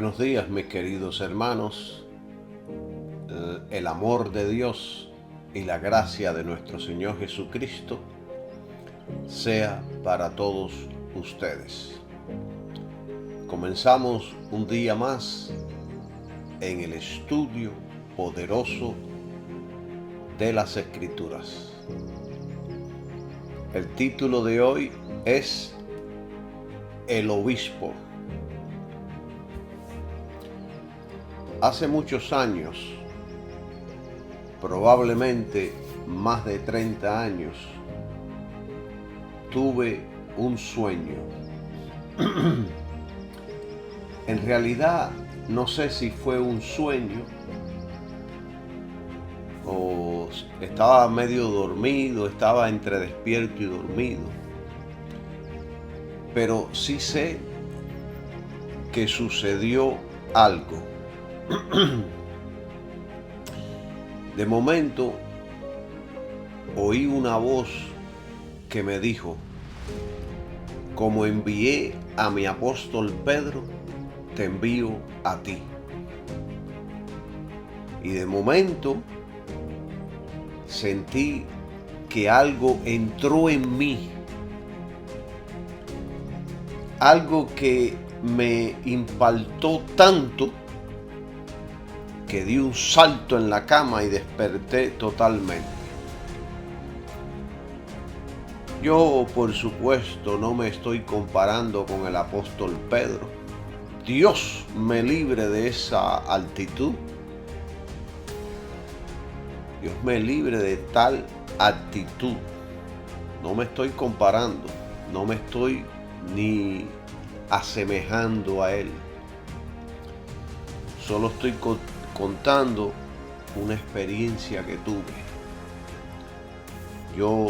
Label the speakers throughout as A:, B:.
A: Buenos días, mis queridos hermanos. El amor de Dios y la gracia de nuestro Señor Jesucristo sea para todos ustedes. Comenzamos un día más en el estudio poderoso de las Escrituras. El título de hoy es El Obispo. Hace muchos años, probablemente más de 30 años, tuve un sueño. En realidad, no sé si fue un sueño o estaba medio dormido, estaba entre despierto y dormido. Pero sí sé que sucedió algo. De momento, oí una voz que me dijo: como envié a mi apóstol Pedro, te envío a ti. Y de momento sentí que algo entró en mí, algo que me impactó tanto que di un salto en la cama y desperté totalmente. Yo, por supuesto, no me estoy comparando con el apóstol Pedro. Dios me libre de esa altitud. Dios me libre de tal actitud. No me estoy comparando, no me estoy ni asemejando a Él. Solo estoy contando una experiencia que tuve. Yo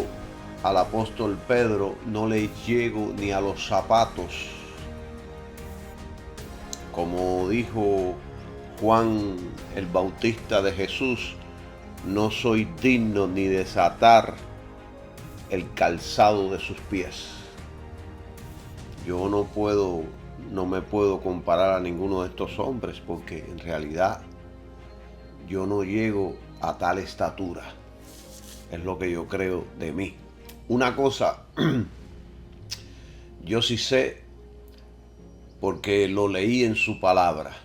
A: al apóstol Pedro no le llego ni a los zapatos. Como dijo Juan el Bautista de Jesús, no soy digno ni de desatar el calzado de sus pies. Yo no me puedo comparar a ninguno de estos hombres, porque en realidad yo no llego a tal estatura. Es lo que yo creo de mí. Una cosa, yo sí sé, porque lo leí en su palabra,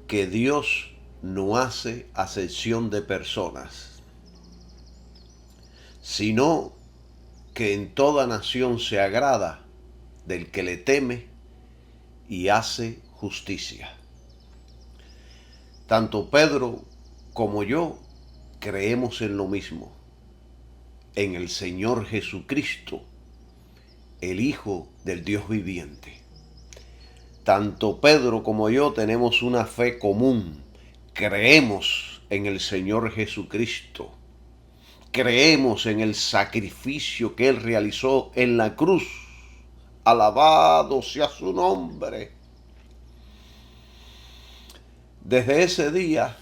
A: que Dios no hace acepción de personas, sino que en toda nación se agrada del que le teme y hace justicia. Tanto Pedro como yo creemos en lo mismo, en el Señor Jesucristo, el Hijo del Dios viviente. Tanto Pedro como yo tenemos una fe común. Creemos en el Señor Jesucristo. Creemos en el sacrificio que Él realizó en la cruz. Alabado sea su nombre. Desde ese día,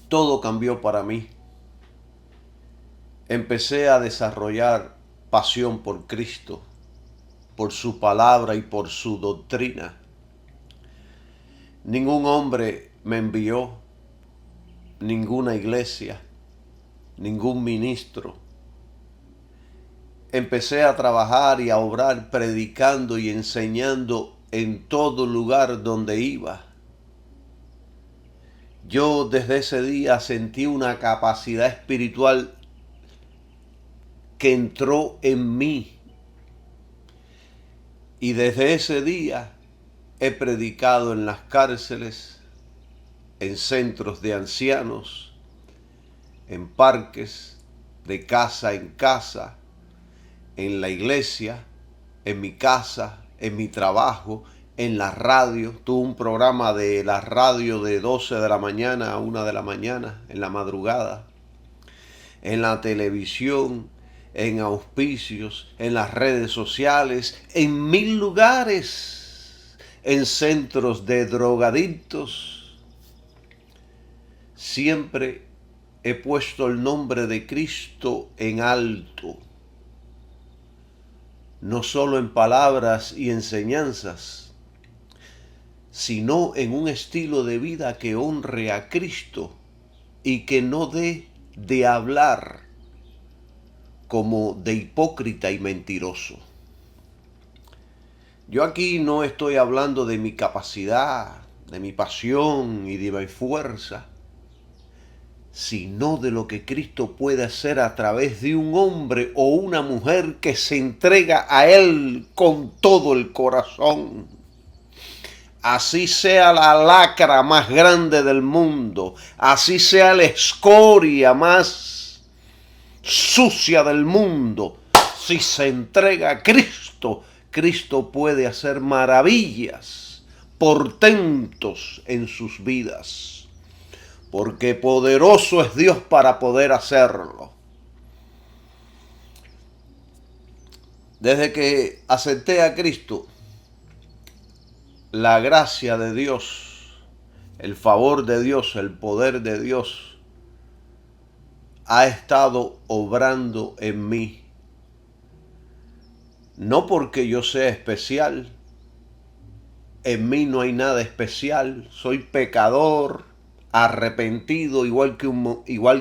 A: todo cambió para mí. Empecé a desarrollar pasión por Cristo, por su palabra y por su doctrina. Ningún hombre me envió, ninguna iglesia, ningún ministro. Empecé a trabajar y a obrar predicando y enseñando en todo lugar donde iba. Yo desde ese día sentí una capacidad espiritual que entró en mí. Y desde ese día he predicado en las cárceles, en centros de ancianos, en parques, de casa en casa, en la iglesia, en mi casa, en mi trabajo, en la radio. Tuve un programa de la radio de 12 de la mañana a 1 de la mañana, en la madrugada. En la televisión, en auspicios, en las redes sociales, en 1000 lugares, en centros de drogadictos. Siempre he puesto el nombre de Cristo en alto. No solo en palabras y enseñanzas, sino en un estilo de vida que honre a Cristo y que no dé de hablar como de hipócrita y mentiroso. Yo aquí no estoy hablando de mi capacidad, de mi pasión y de mi fuerza, sino de lo que Cristo puede hacer a través de un hombre o una mujer que se entrega a Él con todo el corazón. Así sea la lacra más grande del mundo, así sea la escoria más sucia del mundo, si se entrega a Cristo, Cristo puede hacer maravillas, portentos en sus vidas, porque poderoso es Dios para poder hacerlo. Desde que acepté a Cristo, la gracia de Dios, el favor de Dios, el poder de Dios ha estado obrando en mí. No porque yo sea especial, en mí no hay nada especial, soy pecador, arrepentido igual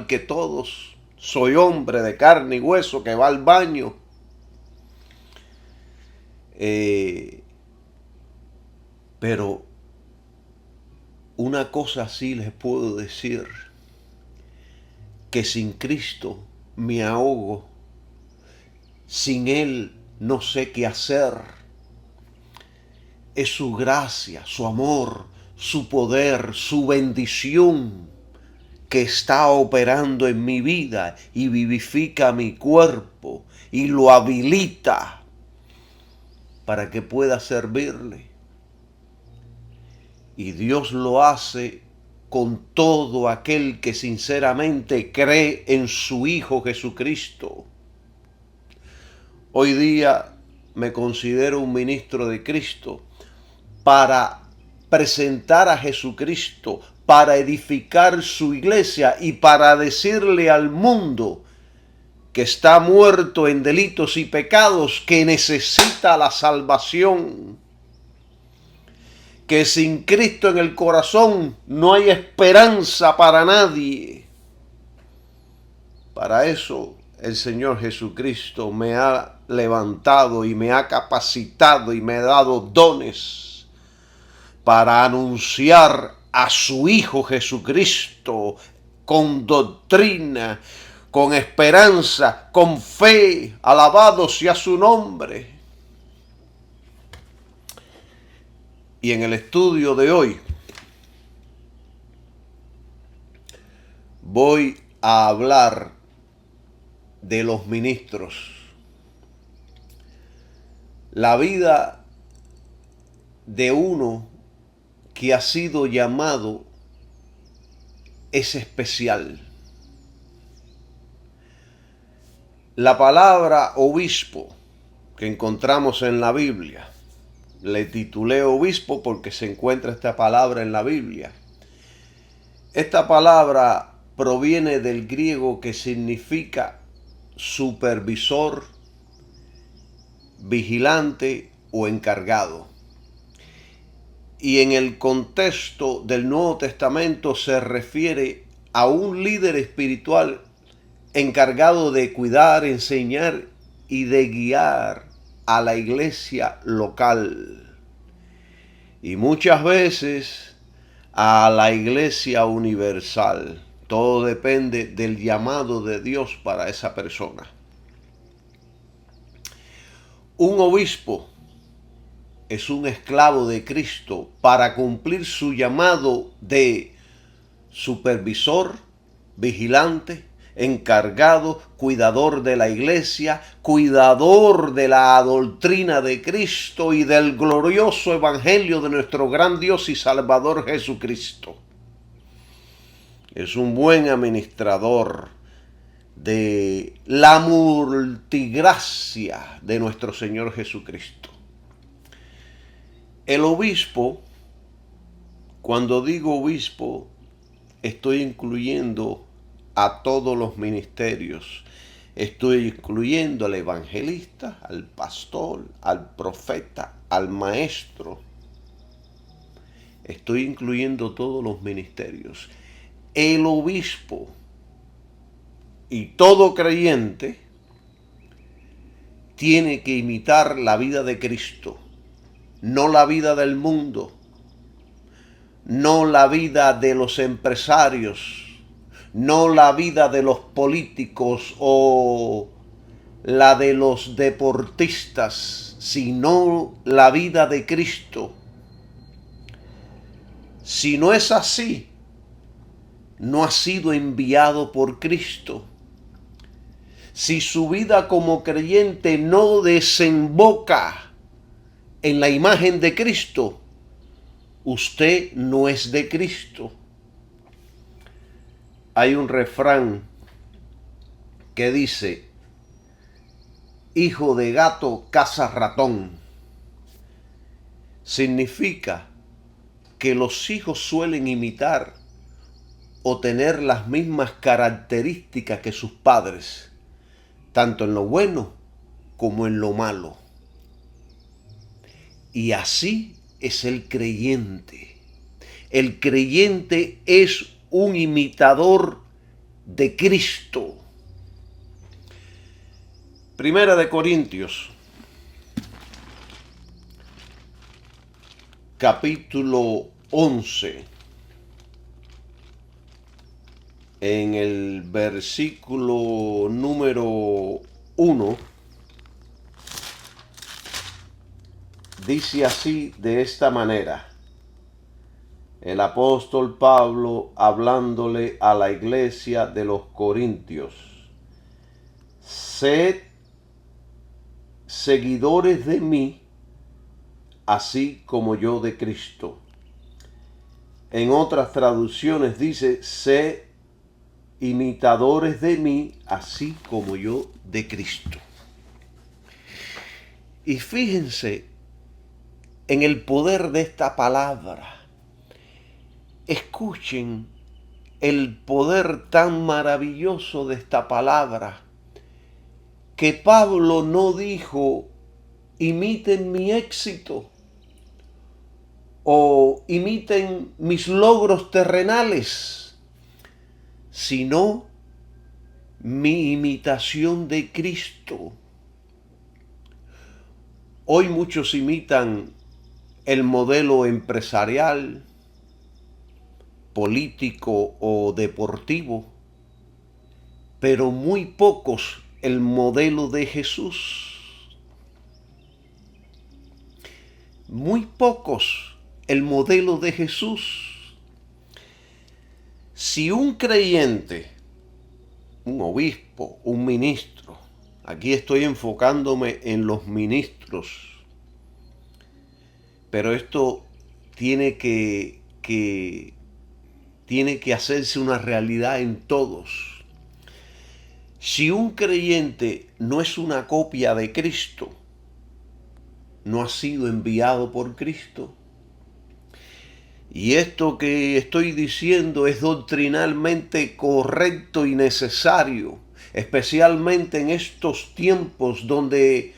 A: que todos, soy hombre de carne y hueso que va al baño. Pero una cosa sí les puedo decir, que sin Cristo me ahogo, sin Él no sé qué hacer. Es su gracia, su amor, su poder, su bendición que está operando en mi vida y vivifica mi cuerpo y lo habilita para que pueda servirle. Y Dios lo hace con todo aquel que sinceramente cree en su Hijo Jesucristo. Hoy día me considero un ministro de Cristo para presentar a Jesucristo, para edificar su iglesia y para decirle al mundo que está muerto en delitos y pecados, que necesita la salvación, que sin Cristo en el corazón no hay esperanza para nadie. Para eso el Señor Jesucristo me ha levantado y me ha capacitado y me ha dado dones para anunciar a su Hijo Jesucristo con doctrina, con esperanza, con fe. Alabado sea su nombre. Y en el estudio de hoy voy a hablar de los ministros. La vida de uno que ha sido llamado es especial. La palabra obispo que encontramos en la Biblia, le titulé obispo porque se encuentra esta palabra en la Biblia. Esta palabra proviene del griego que significa supervisor, vigilante o encargado. Y en el contexto del Nuevo Testamento se refiere a un líder espiritual encargado de cuidar, enseñar y de guiar a la iglesia local. Y muchas veces a la iglesia universal. Todo depende del llamado de Dios para esa persona. Un obispo es un esclavo de Cristo para cumplir su llamado de supervisor, vigilante, encargado, cuidador de la iglesia, cuidador de la doctrina de Cristo y del glorioso evangelio de nuestro gran Dios y Salvador Jesucristo. Es un buen administrador de la multigracia de nuestro Señor Jesucristo. El obispo, cuando digo obispo, estoy incluyendo a todos los ministerios. Estoy incluyendo al evangelista, al pastor, al profeta, al maestro. Estoy incluyendo todos los ministerios. El obispo y todo creyente tiene que imitar la vida de Cristo, no la vida del mundo, no la vida de los empresarios, no la vida de los políticos o la de los deportistas, sino la vida de Cristo. Si no es así, no ha sido enviado por Cristo. Si su vida como creyente no desemboca en la imagen de Cristo, usted no es de Cristo. Hay un refrán que dice: hijo de gato caza ratón. Significa que los hijos suelen imitar o tener las mismas características que sus padres, tanto en lo bueno como en lo malo. Y así es el creyente. El creyente es un imitador de Cristo. Primera de Corintios, capítulo 11, en el versículo número 1, dice así, de esta manera, el apóstol Pablo hablándole a la iglesia de los Corintios: sed seguidores de mí, así como yo de Cristo. En otras traducciones dice: sed imitadores de mí, así como yo de Cristo. Y fíjense en el poder de esta palabra. Escuchen el poder tan maravilloso de esta palabra, que Pablo no dijo: imiten mi éxito o imiten mis logros terrenales, sino mi imitación de Cristo. Hoy muchos imitan el modelo empresarial, político o deportivo, pero muy pocos el modelo de Jesús. Muy pocos el modelo de Jesús. Si un creyente, un obispo, un ministro, aquí estoy enfocándome en los ministros, pero esto tiene que hacerse una realidad en todos. Si un creyente no es una copia de Cristo, no ha sido enviado por Cristo. Y esto que estoy diciendo es doctrinalmente correcto y necesario, especialmente en estos tiempos donde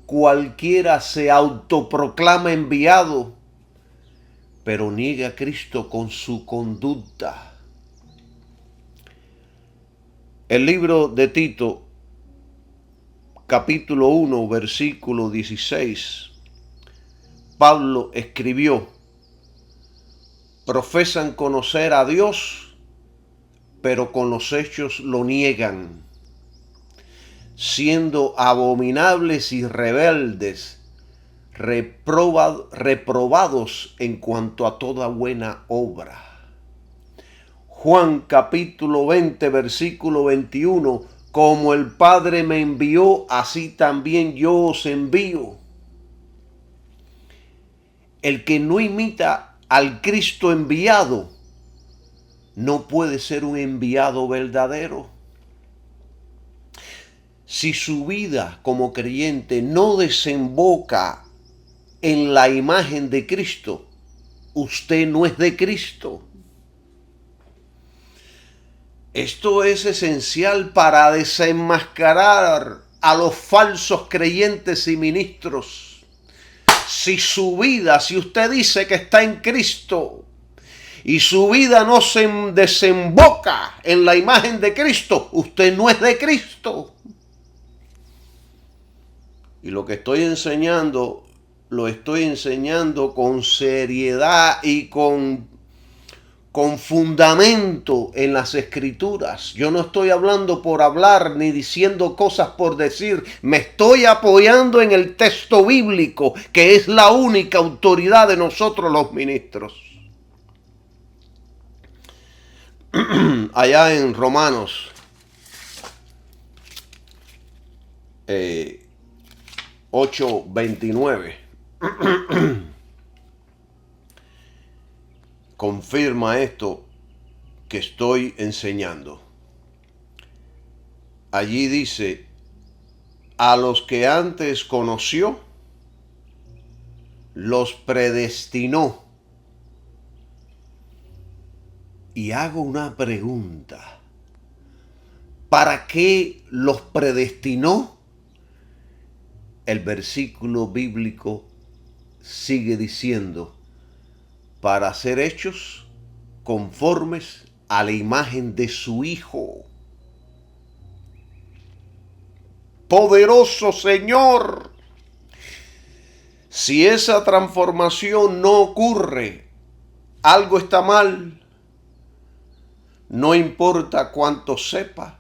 A: cualquiera se autoproclama enviado, pero niega a Cristo con su conducta. El libro de Tito, capítulo 1, versículo 16, Pablo escribió: profesan conocer a Dios, pero con los hechos lo niegan, siendo abominables y rebeldes, reprobados en cuanto a toda buena obra. Juan capítulo 20, versículo 21, como el Padre me envió, así también yo os envío. El que no imita al Cristo enviado no puede ser un enviado verdadero. Si su vida como creyente no desemboca en la imagen de Cristo, usted no es de Cristo. Esto es esencial para desenmascarar a los falsos creyentes y ministros. Si usted dice que está en Cristo y su vida no se desemboca en la imagen de Cristo, usted no es de Cristo. Y lo que estoy enseñando, lo estoy enseñando con seriedad y con fundamento en las Escrituras. Yo no estoy hablando por hablar ni diciendo cosas por decir. Me estoy apoyando en el texto bíblico, que es la única autoridad de nosotros los ministros. Allá en Romanos 8:29 confirma esto que estoy enseñando. Allí dice: a los que antes conoció, los predestinó. Y hago una pregunta: ¿para qué los predestinó? El versículo bíblico sigue diciendo: para ser hechos conformes a la imagen de su Hijo. Poderoso Señor. Si esa transformación no ocurre, algo está mal. No importa cuánto sepa,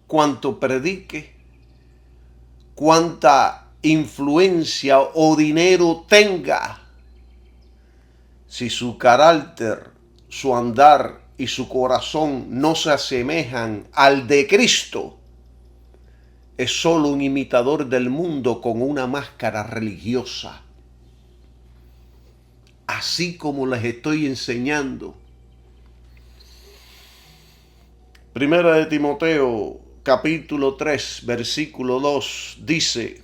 A: cuánto predique, cuánta influencia o dinero tenga. Si su carácter, su andar y su corazón no se asemejan al de Cristo, es solo un imitador del mundo con una máscara religiosa. Así como les estoy enseñando. Primera de Timoteo, capítulo 3, versículo 2, dice: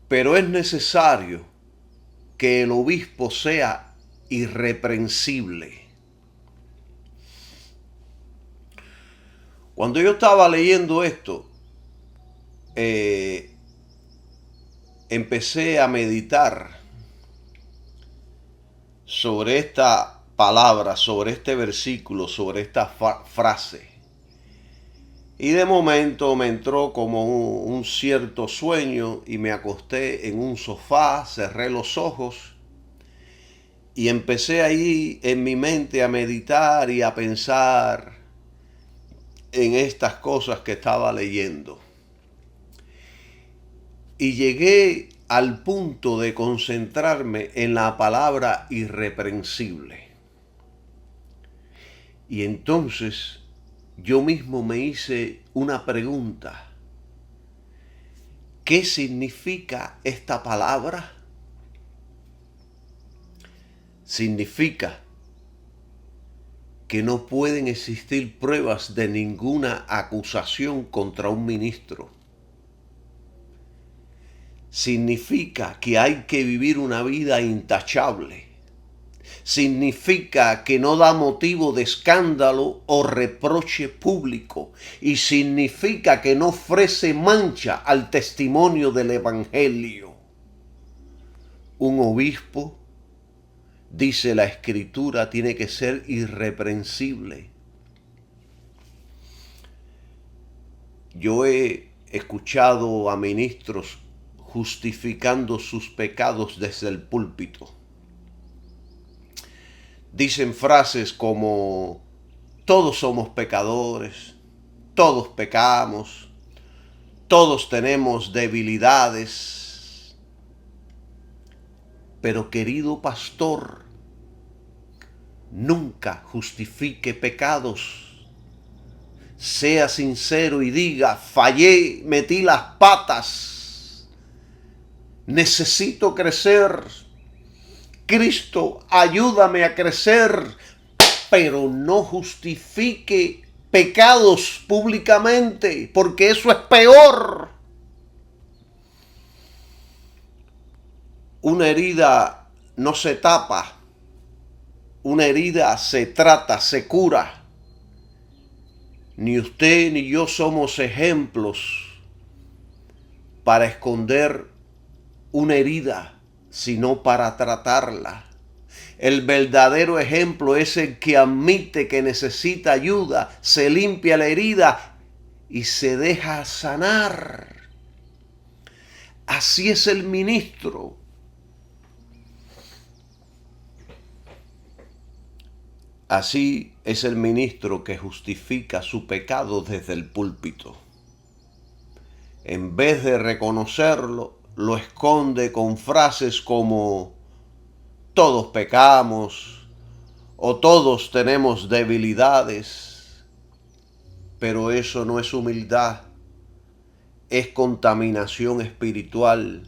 A: pero es necesario que el obispo sea irreprensible. Cuando yo estaba leyendo esto, empecé a meditar sobre esta palabra, sobre este versículo, sobre esta frase. Y de momento me entró como un cierto sueño y me acosté en un sofá, cerré los ojos y empecé ahí en mi mente a meditar y a pensar en estas cosas que estaba leyendo. Y llegué al punto de concentrarme en la palabra irreprensible. Y entonces yo mismo me hice una pregunta: ¿qué significa esta palabra? Significa que no pueden existir pruebas de ninguna acusación contra un ministro. Significa que hay que vivir una vida intachable. Significa que no da motivo de escándalo o reproche público. Y significa que no ofrece mancha al testimonio del Evangelio. Un obispo, dice la Escritura, tiene que ser irreprensible. Yo he escuchado a ministros justificando sus pecados desde el púlpito. Dicen frases como: todos somos pecadores, todos pecamos, todos tenemos debilidades. Pero querido pastor, nunca justifique pecados. Sea sincero y diga: fallé, metí las patas, necesito crecer. Cristo, ayúdame a crecer, pero no justifique pecados públicamente, porque eso es peor. Una herida no se tapa, una herida se trata, se cura. Ni usted ni yo somos ejemplos para esconder una herida, sino para tratarla. El verdadero ejemplo es el que admite que necesita ayuda, se limpia la herida y se deja sanar. Así es el ministro. Así es el ministro que justifica su pecado desde el púlpito. En vez de reconocerlo, lo esconde con frases como todos pecamos o todos tenemos debilidades. Pero eso no es humildad, es contaminación espiritual.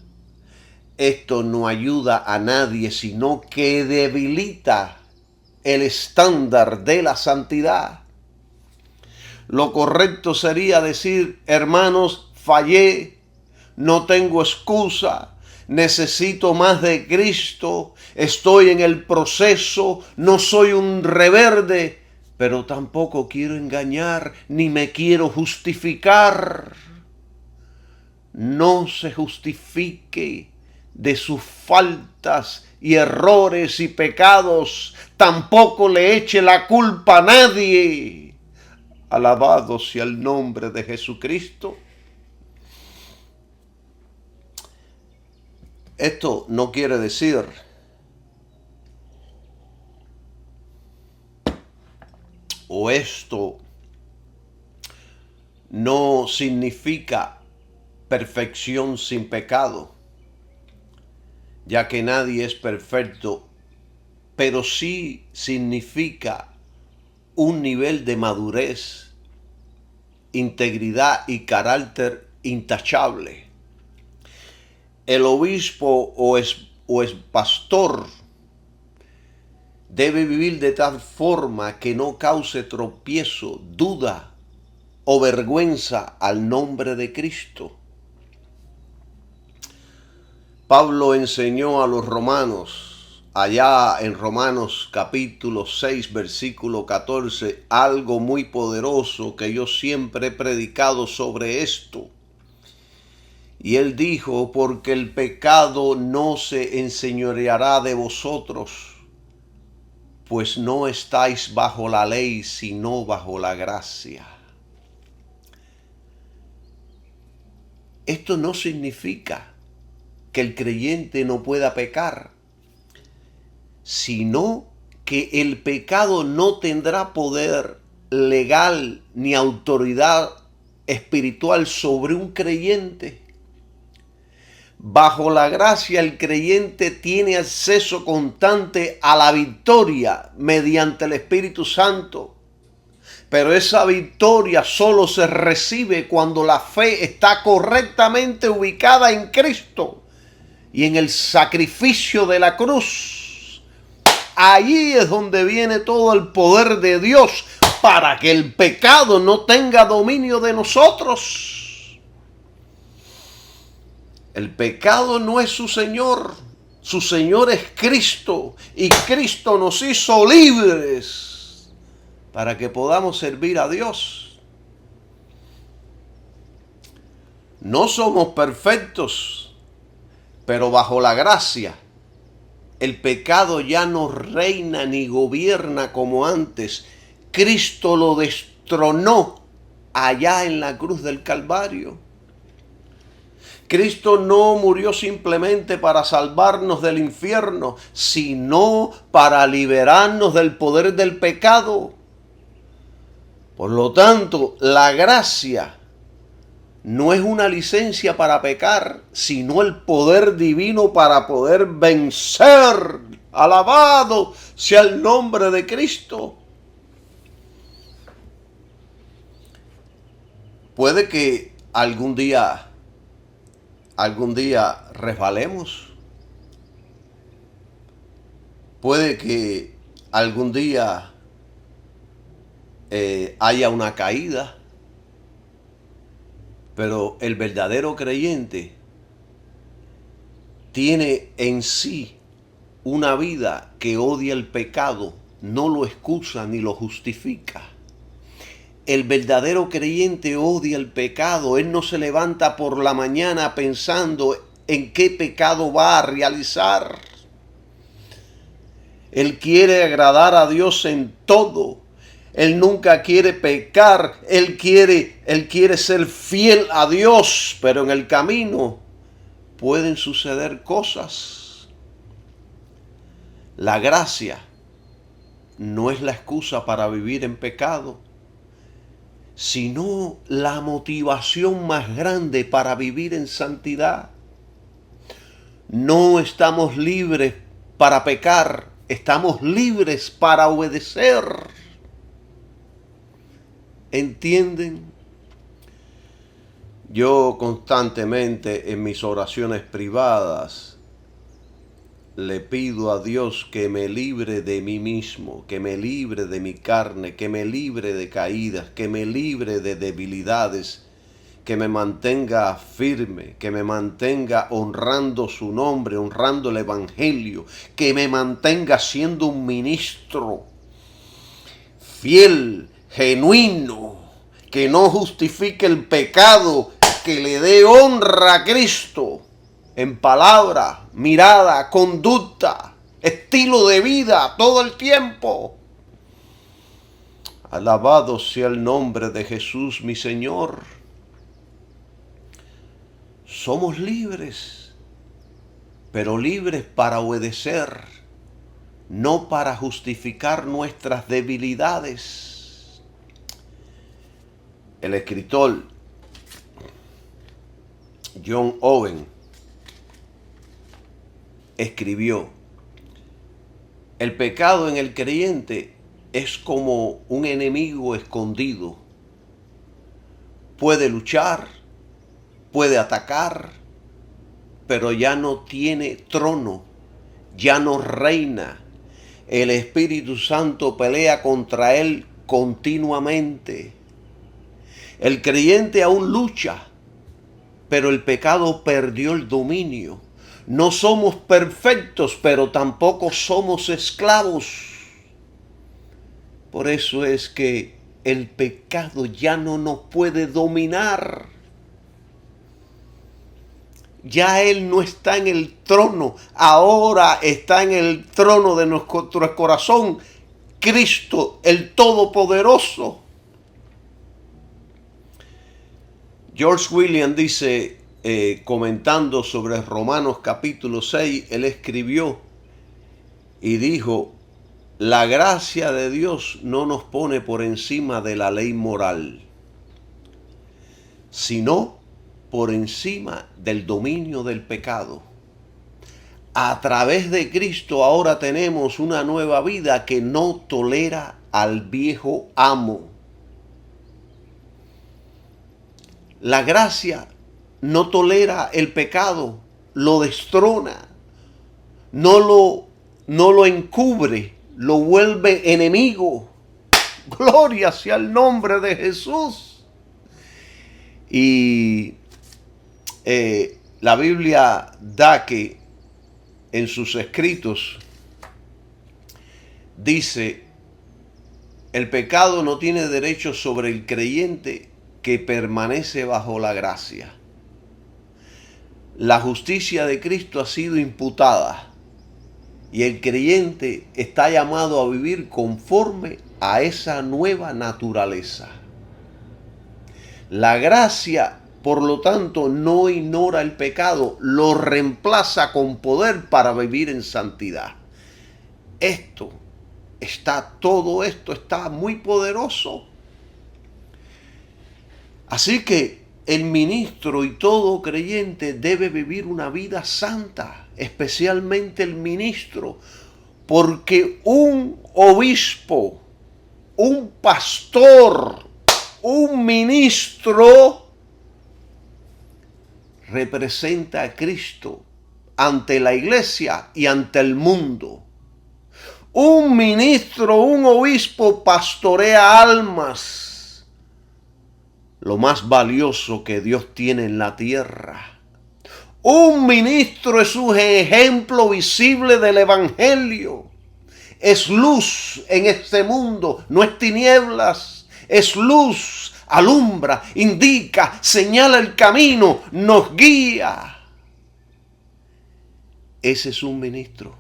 A: Esto no ayuda a nadie, sino que debilita el estándar de la santidad. Lo correcto sería decir, hermanos, fallé, no tengo excusa, necesito más de Cristo, estoy en el proceso, no soy un rebelde, pero tampoco quiero engañar ni me quiero justificar. No se justifique de sus faltas y errores y pecados, tampoco le eche la culpa a nadie. Alabado sea el nombre de Jesucristo. Esto no quiere decir o esto no significa perfección sin pecado, ya que nadie es perfecto, pero sí significa un nivel de madurez, integridad y carácter intachable. El obispo o es pastor debe vivir de tal forma que no cause tropiezo, duda o vergüenza al nombre de Cristo. Pablo enseñó a los romanos, allá en Romanos capítulo 6, versículo 14, algo muy poderoso que yo siempre he predicado sobre esto. Y él dijo, porque el pecado no se enseñoreará de vosotros, pues no estáis bajo la ley, sino bajo la gracia. Esto no significa que el creyente no pueda pecar, sino que el pecado no tendrá poder legal ni autoridad espiritual sobre un creyente. Bajo la gracia el creyente tiene acceso constante a la victoria mediante el Espíritu Santo. Pero esa victoria solo se recibe cuando la fe está correctamente ubicada en Cristo y en el sacrificio de la cruz. Allí es donde viene todo el poder de Dios para que el pecado no tenga dominio de nosotros. El pecado no es su Señor es Cristo, y Cristo nos hizo libres para que podamos servir a Dios. No somos perfectos, pero bajo la gracia, el pecado ya no reina ni gobierna como antes. Cristo lo destronó allá en la cruz del Calvario. Cristo no murió simplemente para salvarnos del infierno, sino para liberarnos del poder del pecado. Por lo tanto, la gracia no es una licencia para pecar, sino el poder divino para poder vencer. Alabado sea el nombre de Cristo. Puede que algún día resbalemos. Puede que algún día haya una caída. Pero el verdadero creyente tiene en sí una vida que odia el pecado, no lo excusa ni lo justifica. El verdadero creyente odia el pecado. Él no se levanta por la mañana pensando en qué pecado va a realizar. Él quiere agradar a Dios en todo. Él nunca quiere pecar. Él quiere ser fiel a Dios, pero en el camino pueden suceder cosas. La gracia no es la excusa para vivir en pecado, sino la motivación más grande para vivir en santidad. No estamos libres para pecar, estamos libres para obedecer. ¿Entienden? Yo constantemente en mis oraciones privadas le pido a Dios que me libre de mí mismo, que me libre de mi carne, que me libre de caídas, que me libre de debilidades, que me mantenga firme, que me mantenga honrando su nombre, honrando el Evangelio, que me mantenga siendo un ministro fiel, genuino, que no justifique el pecado, que le dé honra a Cristo en palabra, mirada, conducta, estilo de vida, todo el tiempo. Alabado sea el nombre de Jesús, mi Señor. Somos libres, pero libres para obedecer, no para justificar nuestras debilidades. El escritor John Owen escribió: el pecado en el creyente es como un enemigo escondido. Puede luchar, puede atacar, pero ya no tiene trono, ya no reina. El Espíritu Santo pelea contra él continuamente. El creyente aún lucha, pero el pecado perdió el dominio. No somos perfectos, pero tampoco somos esclavos. Por eso es que el pecado ya no nos puede dominar. Ya Él no está en el trono, ahora está en el trono de nuestro corazón, Cristo, el Todopoderoso. George Williams dice, comentando sobre Romanos capítulo 6, él escribió y dijo: la gracia de Dios no nos pone por encima de la ley moral, sino por encima del dominio del pecado. A través de Cristo ahora tenemos una nueva vida que no tolera al viejo amo. La gracia no tolera el pecado, lo destrona, no lo encubre, lo vuelve enemigo. Gloria sea el nombre de Jesús. Y la Biblia da que en sus escritos dice: el pecado no tiene derecho sobre el creyente que permanece bajo la gracia. La justicia de Cristo ha sido imputada y el creyente está llamado a vivir conforme a esa nueva naturaleza. La gracia, por lo tanto, no ignora el pecado, lo reemplaza con poder para vivir en santidad. Todo esto está muy poderoso. Así que el ministro y todo creyente debe vivir una vida santa, especialmente el ministro, porque un obispo, un pastor, un ministro representa a Cristo ante la iglesia y ante el mundo. Un ministro, un obispo pastorea almas, lo más valioso que Dios tiene en la tierra. Un ministro es un ejemplo visible del Evangelio. Es luz en este mundo, no es tinieblas. Es luz, alumbra, indica, señala el camino, nos guía. Ese es un ministro.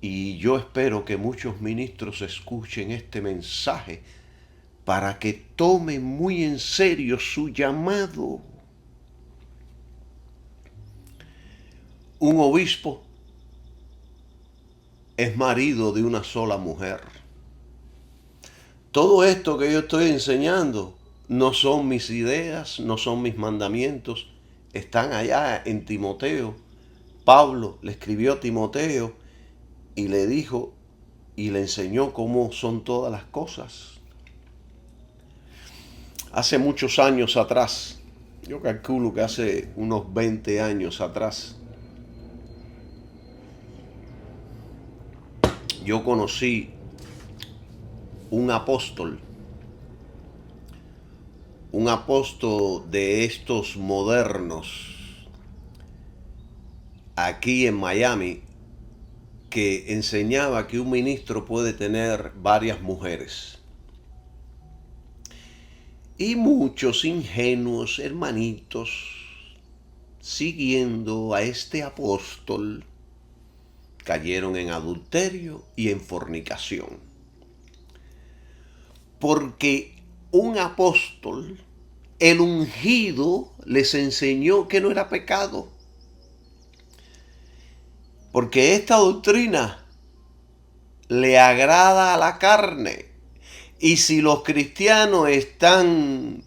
A: Y yo espero que muchos ministros escuchen este mensaje para que tomen muy en serio su llamado. Un obispo es marido de una sola mujer. Todo esto que yo estoy enseñando no son mis ideas, no son mis mandamientos, están allá en Timoteo. Pablo le escribió a Timoteo y le dijo y le enseñó cómo son todas las cosas. Hace muchos años atrás, yo calculo que hace unos 20 años atrás, yo conocí un apóstol de estos modernos aquí en Miami, que enseñaba que un ministro puede tener varias mujeres. Y muchos ingenuos hermanitos, siguiendo a este apóstol, cayeron en adulterio y en fornicación. Porque un apóstol, el ungido, les enseñó que no era pecado. Porque esta doctrina le agrada a la carne. Y si los cristianos están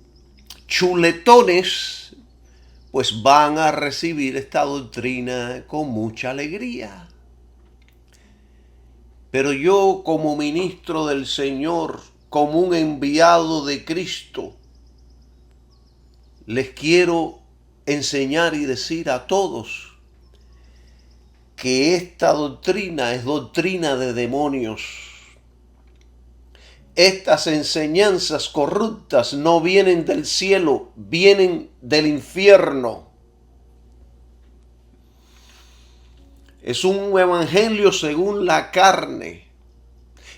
A: chuletones, pues van a recibir esta doctrina con mucha alegría. Pero yo, como ministro del Señor, como un enviado de Cristo, les quiero enseñar y decir a todos que esta doctrina es doctrina de demonios. Estas enseñanzas corruptas no vienen del cielo, vienen del infierno. Es un evangelio según la carne.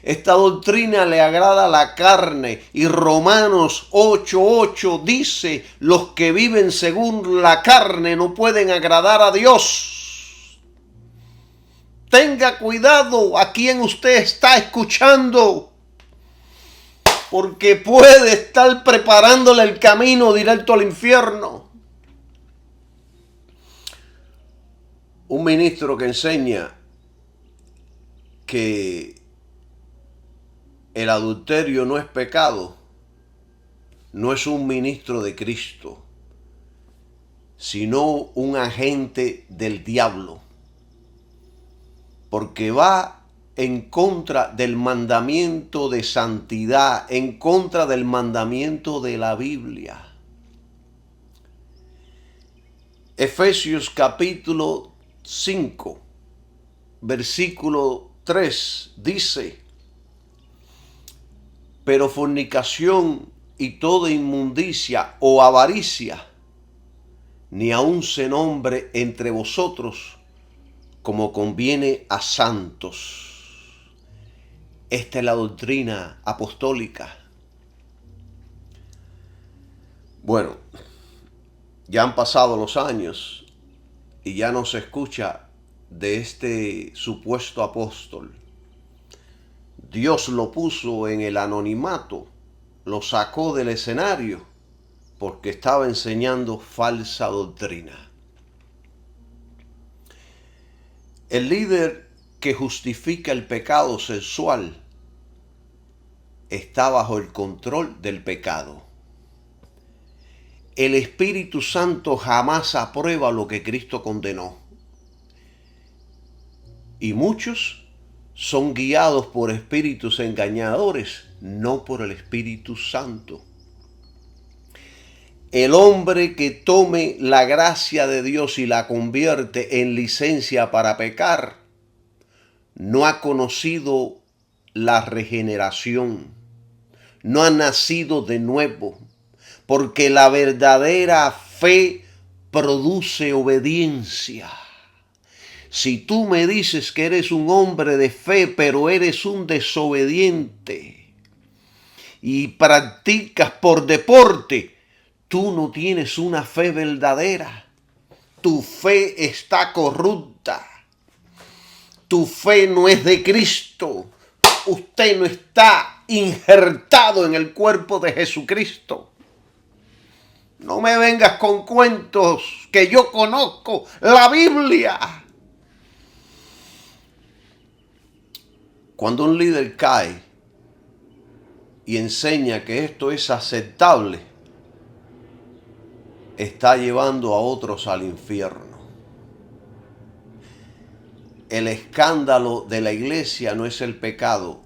A: Esta doctrina le agrada a la carne y Romanos 8:8 dice, los que viven según la carne no pueden agradar a Dios. Tenga cuidado a quien usted está escuchando, porque puede estar preparándole el camino directo al infierno. Un ministro que enseña que el adulterio no es pecado, no es un ministro de Cristo, sino un agente del diablo, porque va en contra del mandamiento de santidad, en contra del mandamiento de la Biblia. Efesios capítulo 5, versículo 3 dice, pero fornicación y toda inmundicia o avaricia, ni aun se nombre entre vosotros como conviene a santos. Esta es la doctrina apostólica. Bueno, ya han pasado los años y ya no se escucha de este supuesto apóstol. Dios lo puso en el anonimato, lo sacó del escenario porque estaba enseñando falsa doctrina. El líder que justifica el pecado sexual está bajo el control del pecado. El Espíritu Santo jamás aprueba lo que Cristo condenó. Y muchos son guiados por espíritus engañadores, no por el Espíritu Santo. El hombre que tome la gracia de Dios y la convierte en licencia para pecar, no ha conocido la regeneración, no ha nacido de nuevo, porque la verdadera fe produce obediencia. Si tú me dices que eres un hombre de fe, pero eres un desobediente y practicas por deporte, tú no tienes una fe verdadera. tu fe está corrupta. Tu fe no es de Cristo. Usted no está injertado en el cuerpo de Jesucristo. No me vengas con cuentos que yo conozco la Biblia. Cuando un líder cae y enseña que esto es aceptable, está llevando a otros al infierno. El escándalo de la iglesia no es el pecado,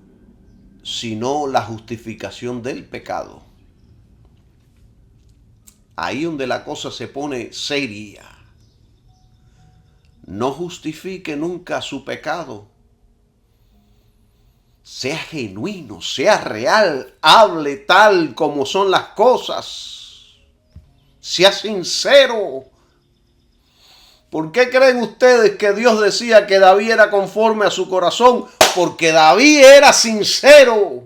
A: sino la justificación del pecado. Ahí donde la cosa se pone seria. No justifique nunca su pecado. Sea genuino, sea real, hable tal como son las cosas. Sea sincero. ¿Por qué creen ustedes que Dios decía que David era conforme a su corazón? Porque David era sincero.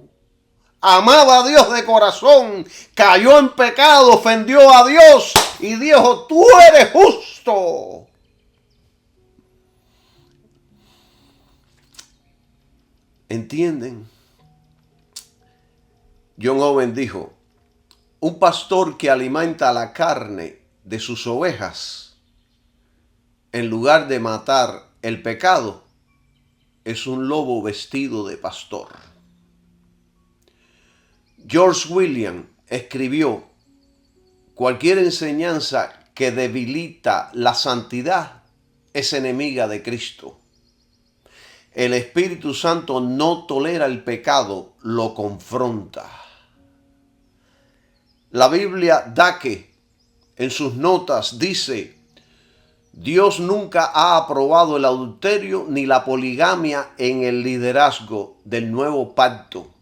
A: Amaba a Dios de corazón, cayó en pecado, ofendió a Dios y dijo, tú eres justo. ¿Entienden? John Owen dijo, un pastor que alimenta la carne de sus ovejas, en lugar de matar el pecado, es un lobo vestido de pastor. George William escribió, cualquier enseñanza que debilita la santidad es enemiga de Cristo. El Espíritu Santo no tolera el pecado, lo confronta. La Biblia Dake en sus notas dice, Dios nunca ha aprobado el adulterio ni la poligamia en el liderazgo del nuevo pacto.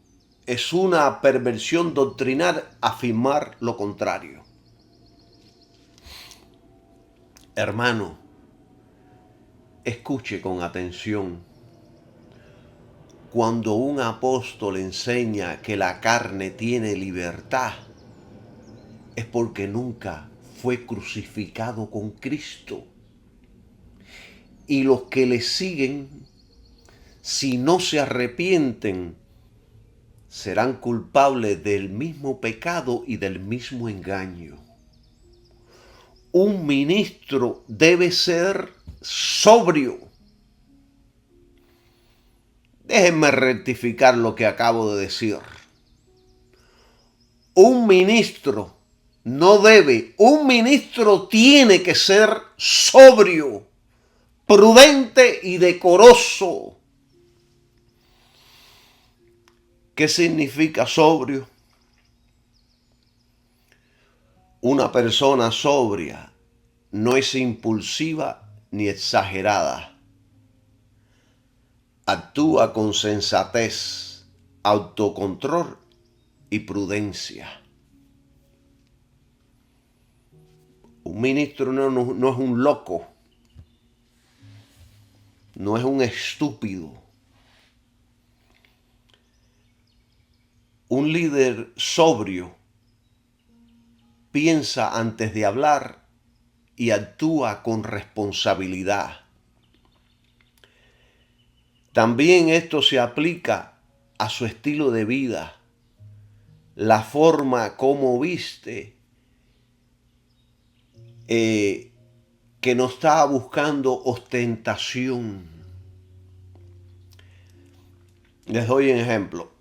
A: Es una perversión doctrinal afirmar lo contrario. Hermano, escuche con atención. Cuando un apóstol enseña que la carne tiene libertad, es porque nunca fue crucificado con Cristo. Y los que le siguen, si no se arrepienten, serán culpables del mismo pecado y del mismo engaño. Un ministro debe ser sobrio. Déjenme rectificar lo que acabo de decir. Un ministro un ministro tiene que ser sobrio, prudente y decoroso. ¿Qué significa sobrio? Una persona sobria no es impulsiva ni exagerada. Actúa con sensatez, autocontrol y prudencia. Un ministro no es un loco, no es un estúpido. Un líder sobrio piensa antes de hablar y actúa con responsabilidad. También esto se aplica a su estilo de vida, la forma como viste, que no está buscando ostentación. Les doy un ejemplo.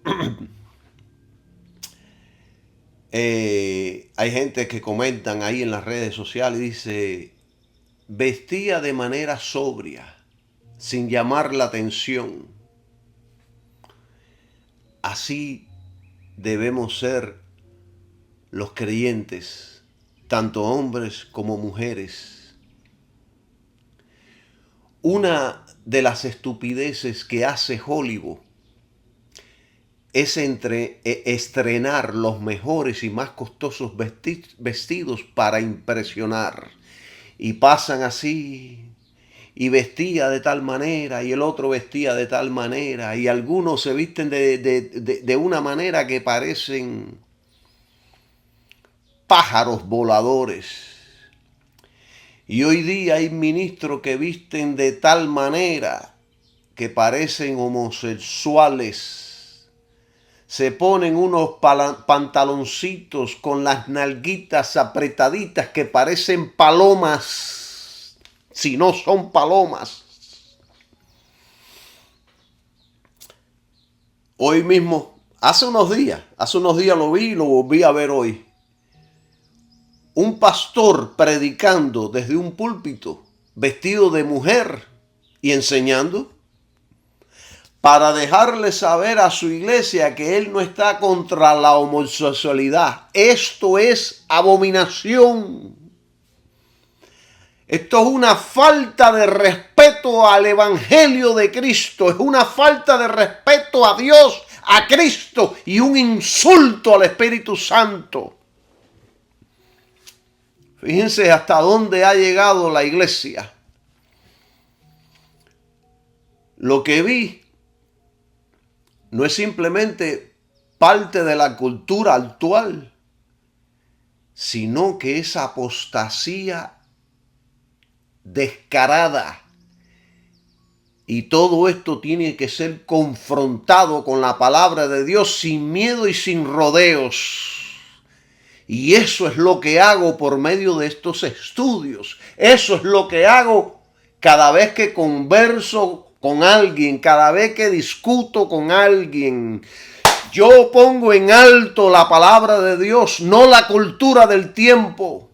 A: Hay gente que comentan ahí en las redes sociales y dice, vestía de manera sobria, sin llamar la atención. Así debemos ser los creyentes, tanto hombres como mujeres. Una de las estupideces que hace Hollywood es estrenar los mejores y más costosos vestidos para impresionar. Y pasan así, y vestía de tal manera, y el otro vestía de tal manera, y algunos se visten de una manera que parecen pájaros voladores. Y hoy día hay ministros que visten de tal manera que parecen homosexuales. Se ponen unos pantaloncitos con las nalguitas apretaditas que parecen palomas, si no son palomas. Hoy mismo, hace unos días lo vi y lo volví a ver hoy. Un pastor predicando desde un púlpito, vestido de mujer y enseñando, para dejarle saber a su iglesia que él no está contra la homosexualidad. Esto es abominación. Esto es una falta de respeto al Evangelio de Cristo. Es una falta de respeto a Dios, a Cristo y un insulto al Espíritu Santo. Fíjense hasta dónde ha llegado la iglesia. Lo que vi no es simplemente parte de la cultura actual, sino que es apostasía descarada. Y todo esto tiene que ser confrontado con la palabra de Dios sin miedo y sin rodeos. Y eso es lo que hago por medio de estos estudios. Eso es lo que hago cada vez que converso con alguien, cada vez que discuto con alguien. Yo pongo en alto la palabra de Dios, no la cultura del tiempo.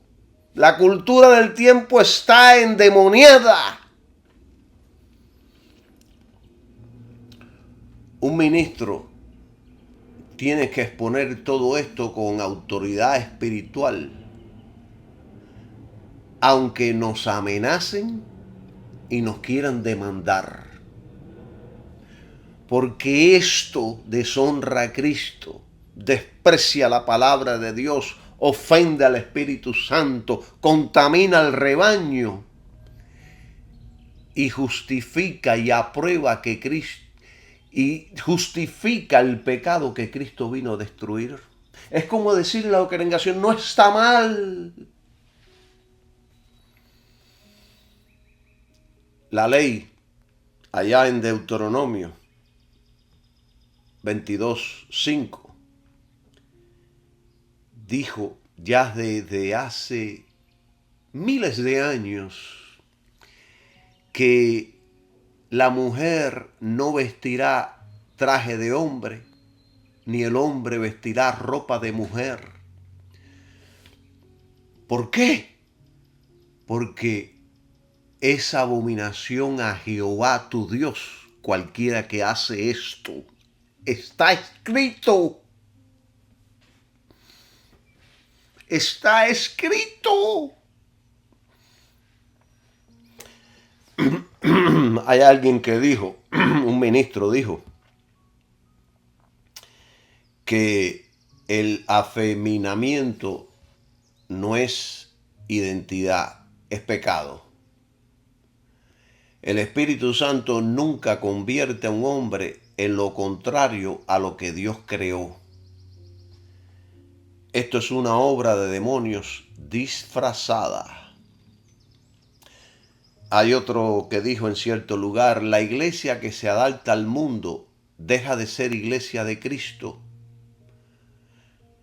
A: La cultura del tiempo está endemoniada. Un ministro tiene que exponer todo esto con autoridad espiritual, aunque nos amenacen y nos quieran demandar. Porque esto deshonra a Cristo, desprecia la palabra de Dios, ofende al Espíritu Santo, contamina al rebaño y justifica y aprueba que Cristo y justifica el pecado que Cristo vino a destruir. Es como decirle a la congregación, no está mal. La ley, allá en Deuteronomio 22:5, dijo ya desde hace miles de años que la mujer no vestirá traje de hombre, ni el hombre vestirá ropa de mujer. ¿Por qué? Porque es abominación a Jehová tu Dios cualquiera que hace esto. Está escrito. Está escrito. Hay alguien que dijo, un ministro dijo, que el afeminamiento no es identidad, es pecado. El Espíritu Santo nunca convierte a un hombre en lo contrario a lo que Dios creó. Esto es una obra de demonios disfrazada. Hay otro que dijo en cierto lugar, la iglesia que se adapta al mundo deja de ser iglesia de Cristo.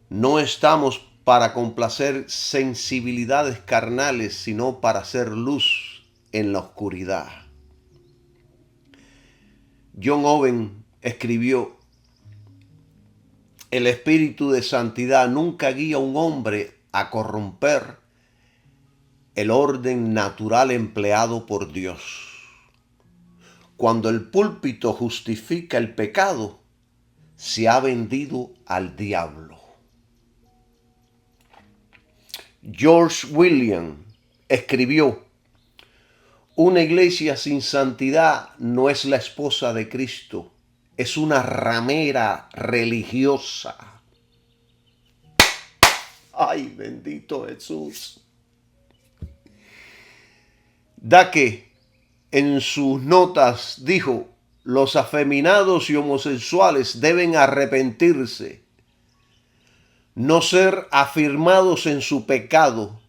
A: No estamos para complacer sensibilidades carnales, sino para hacer luz en la oscuridad. John Owen escribió, el espíritu de santidad nunca guía a un hombre a corromper el orden natural empleado por Dios. Cuando el púlpito justifica el pecado, se ha vendido al diablo. George William escribió, una iglesia sin santidad no es la esposa de Cristo, es una ramera religiosa. ¡Ay, bendito Jesús! Dake en sus notas dijo, los afeminados y homosexuales deben arrepentirse, no ser afirmados en su pecado,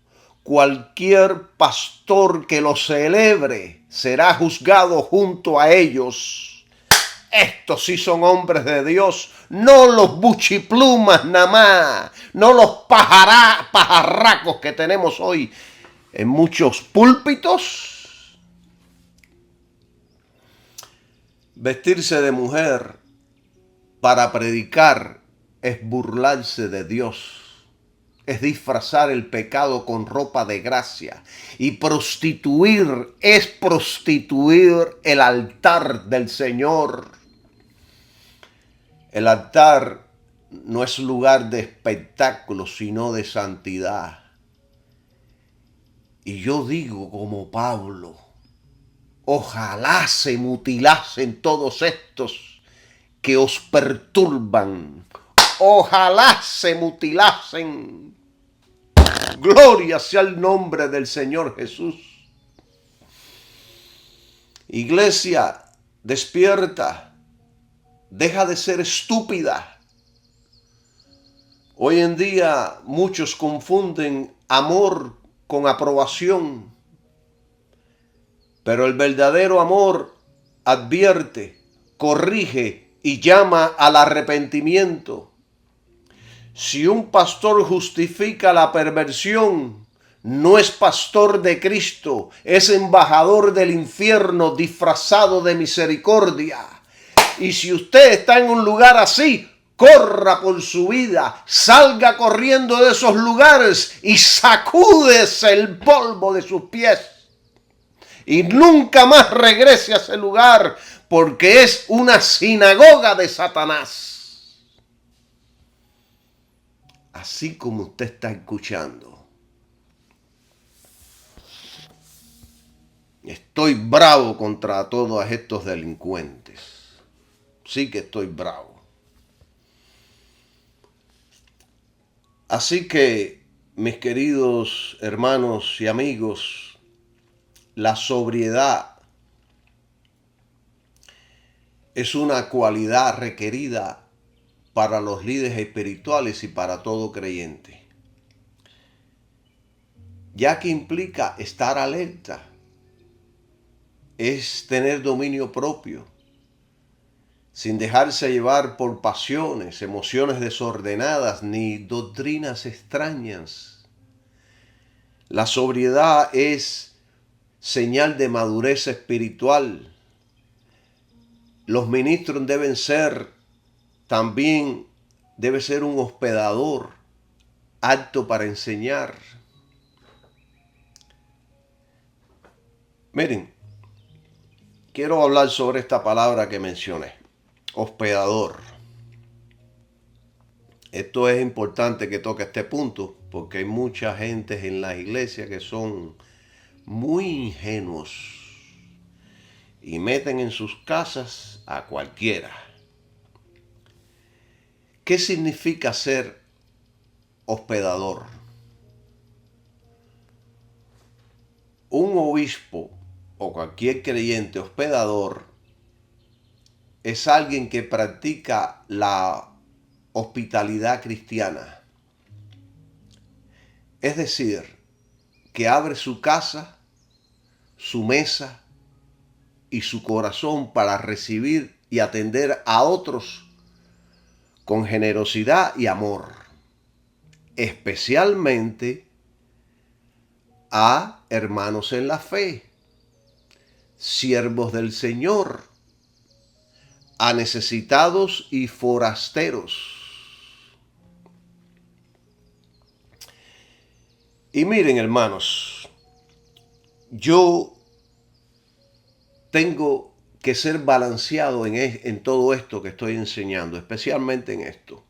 A: cualquier pastor que lo celebre será juzgado junto a ellos. Estos sí son hombres de Dios, no los buchiplumas nada más, no los pajarracos que tenemos hoy en muchos púlpitos. Vestirse de mujer para predicar es burlarse de Dios. Es disfrazar el pecado con ropa de gracia. Y prostituir es prostituir el altar del Señor. El altar no es lugar de espectáculo, sino de santidad. Y yo digo como Pablo, ojalá se mutilasen todos estos que os perturban. Ojalá se mutilasen. Gloria sea el nombre del Señor Jesús. Iglesia, despierta. Deja de ser estúpida. Hoy en día muchos confunden amor con aprobación. Pero el verdadero amor advierte, corrige y llama al arrepentimiento. Si un pastor justifica la perversión, no es pastor de Cristo, es embajador del infierno disfrazado de misericordia. Y si usted está en un lugar así, corra por su vida, salga corriendo de esos lugares y sacúdese el polvo de sus pies. Y nunca más regrese a ese lugar, porque es una sinagoga de Satanás. Así como usted está escuchando. Estoy bravo contra todos estos delincuentes. Sí que estoy bravo. Así que, mis queridos hermanos y amigos, la sobriedad es una cualidad requerida para los líderes espirituales y para todo creyente, ya que implica estar alerta, es tener dominio propio, sin dejarse llevar por pasiones, emociones desordenadas ni doctrinas extrañas. La sobriedad es señal de madurez espiritual. Los ministros debe ser un hospedador apto para enseñar. Miren, quiero hablar sobre esta palabra que mencioné. Hospedador. Esto es importante que toque este punto porque hay mucha gente en la iglesia que son muy ingenuos y meten en sus casas a cualquiera. ¿Qué significa ser hospedador? Un obispo o cualquier creyente hospedador es alguien que practica la hospitalidad cristiana. Es decir, que abre su casa, su mesa y su corazón para recibir y atender a otros con generosidad y amor, especialmente a hermanos en la fe, siervos del Señor, a necesitados y forasteros. Y miren, hermanos, yo tengo que ser balanceado en todo esto que estoy enseñando, especialmente en esto,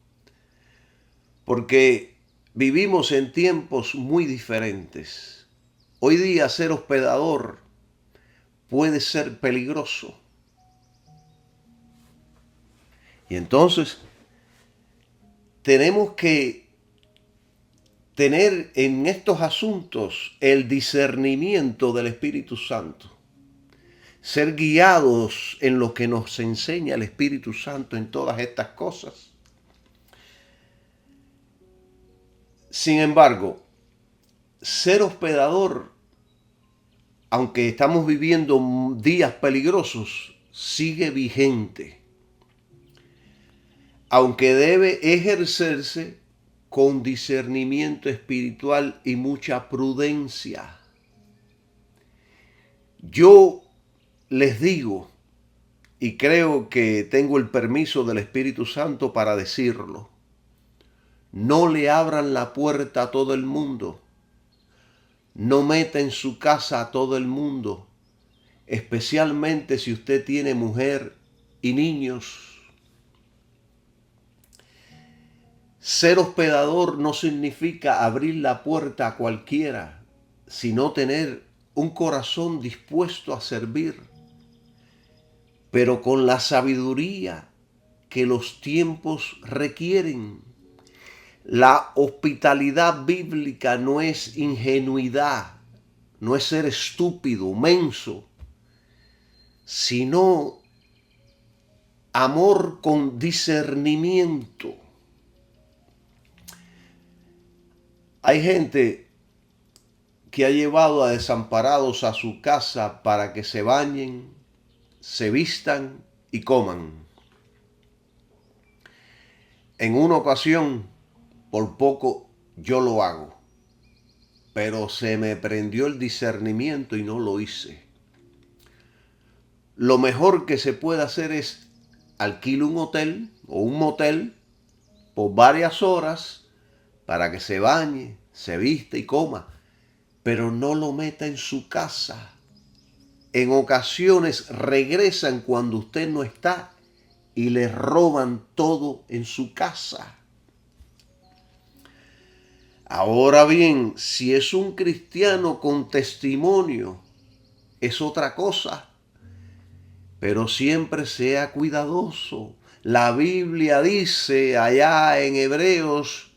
A: porque vivimos en tiempos muy diferentes. Hoy día ser hospedador puede ser peligroso. Y entonces tenemos que tener en estos asuntos el discernimiento del Espíritu Santo. Ser guiados en lo que nos enseña el Espíritu Santo en todas estas cosas. Sin embargo, ser hospedador, aunque estamos viviendo días peligrosos, sigue vigente, aunque debe ejercerse con discernimiento espiritual y mucha prudencia. Yo les digo, y creo que tengo el permiso del Espíritu Santo para decirlo, no le abran la puerta a todo el mundo. No meta en su casa a todo el mundo, especialmente si usted tiene mujer y niños. Ser hospedador no significa abrir la puerta a cualquiera, sino tener un corazón dispuesto a servir, pero con la sabiduría que los tiempos requieren. La hospitalidad bíblica no es ingenuidad, no es ser estúpido, menso, sino amor con discernimiento. Hay gente que ha llevado a desamparados a su casa para que se bañen, se vistan y coman. En una ocasión, por poco yo lo hago, pero se me prendió el discernimiento y no lo hice. Lo mejor que se puede hacer es alquile un hotel o un motel por varias horas para que se bañe, se viste y coma, pero no lo meta en su casa. En ocasiones regresan cuando usted no está y le roban todo en su casa. Ahora bien, si es un cristiano con testimonio, es otra cosa. Pero siempre sea cuidadoso. La Biblia dice allá en Hebreos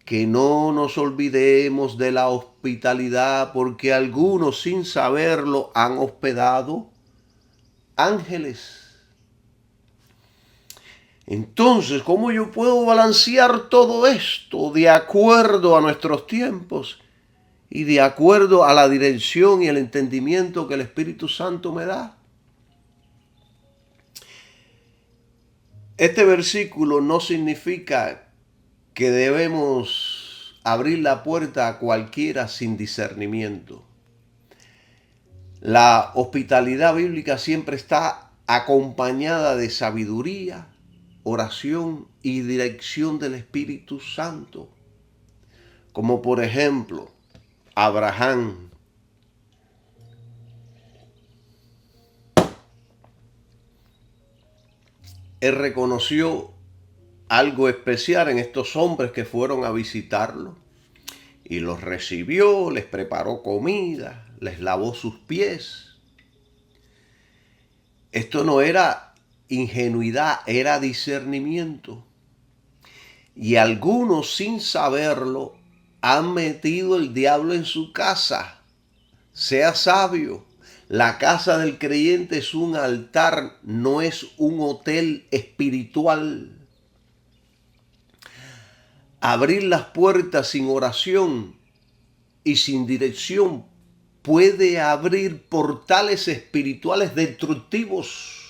A: que no nos olvidemos de la hospitalidad, porque algunos sin saberlo han hospedado ángeles. Entonces, ¿cómo yo puedo balancear todo esto de acuerdo a nuestros tiempos y de acuerdo a la dirección y el entendimiento que el Espíritu Santo me da? Este versículo no significa que debemos abrir la puerta a cualquiera sin discernimiento. La hospitalidad bíblica siempre está acompañada de sabiduría, oración y dirección del Espíritu Santo. Como por ejemplo, Abraham. Él reconoció algo especial en estos hombres que fueron a visitarlo y los recibió, les preparó comida, les lavó sus pies. Esto no era ingenuidad, era discernimiento. Y algunos sin saberlo han metido el diablo en su casa. Sea sabio. La casa del creyente es un altar, no es un hotel espiritual. Abrir las puertas sin oración y sin dirección puede abrir portales espirituales destructivos.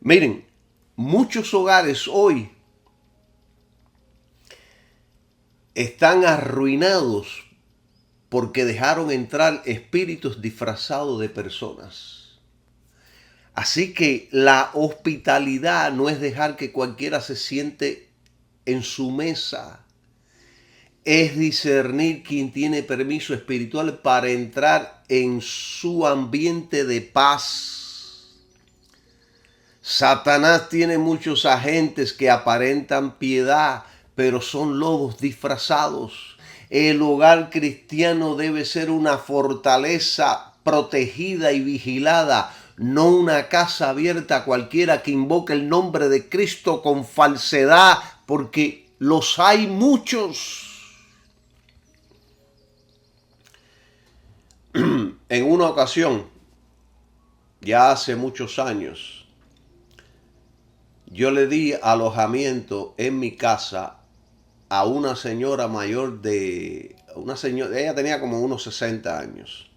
A: Miren, muchos hogares hoy están arruinados porque dejaron entrar espíritus disfrazados de personas. Así que la hospitalidad no es dejar que cualquiera se siente en su mesa. Es discernir quién tiene permiso espiritual para entrar en su ambiente de paz. Satanás tiene muchos agentes que aparentan piedad, pero son lobos disfrazados. El hogar cristiano debe ser una fortaleza protegida y vigilada, no una casa abierta a cualquiera que invoque el nombre de Cristo con falsedad, porque los hay muchos. En una ocasión, ya hace muchos años, yo le di alojamiento en mi casa a una señora mayor de una señora, ella tenía como unos 60 años.